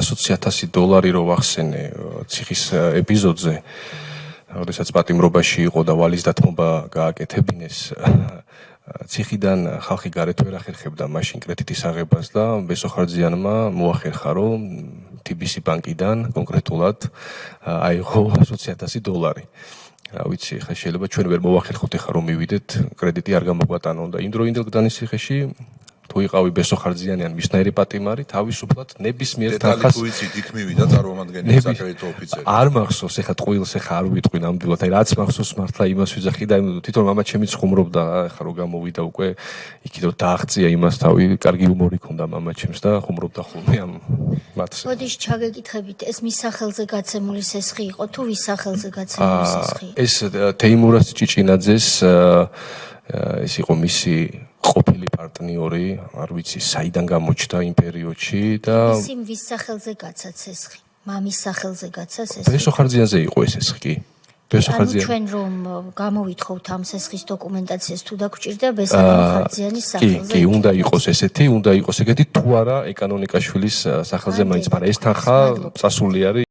$100,000 რო ვახსენე ციხის ეპიზოდზე, როდესაც პატიმრობაში იყო და ვალის დათმობა გააკეთებინეს, ციხიდან ხალხი გარეთ ვერ ახერხებდა მაშინ კრედიტის აღებას და ბესოხარძიანმა მოახერხა, რომ TBC ბანკიდან კონკრეტულად აიღო $100,000. რა ვიცი, ხა შეიძლება ჩვენ ვერ მოვახერხოთ ახლა რომ მივიდეთ, კრედიტი არ გამოგვატანონ და იმდროინდელ გდანის ციხეში თუ იყავი ბესოხარძიანი ან მისნაირი პატიმარი, თავისუფლად ნებისმიერ თანხას თუ იცით, იქ მივიდა წარმომადგენელი საკრედიტო ოფიცერი. არ მახსოვს, ახლა ტყუილს ახლა არ ვიტყვი ნამდვილად, აი რაც მახსოვს მართლა იმას ვიძახი და თვითონ მამა ჩემიც ხუმრობდა, ახლა რომ გამოვიდა უკვე იქით რომ დააღწია იმას თავი, კარგი ჰუმორი ჰქონდა მამა ჩემს და ხუმრობდა ხოლმე ამ მათს. მოდი ჩაგეკითხებით, ეს მის სახელზე გაცემული სესხი იყო თუ ვის სახელზე გაცემული სესხი? ეს თეიმურას ჭიჭინაძეს ეს იყო მისი ყოფილი პარტნიორი, არ ვიცი, საიდან გამოჩნდა იმ პერიოდში და ისიმ ვის სახელზე გაცა სესხი? მამის სახელზე გაცა სესხი? ბესოხარძიანზე იყო ეს სესხი კი. ანუ ჩვენ რომ გამოვითხოვთ ამ სესხის დოკუმენტაციას თუ დაგჭირდა ბესოხარძიანის სახელზე? კი, უნდა იყოს ესეთი, უნდა იყოს ეგეთი თუ არა ეკანონიკაშვილის სახელზე მაინც, მაგრამ ეს თანხა წასული არის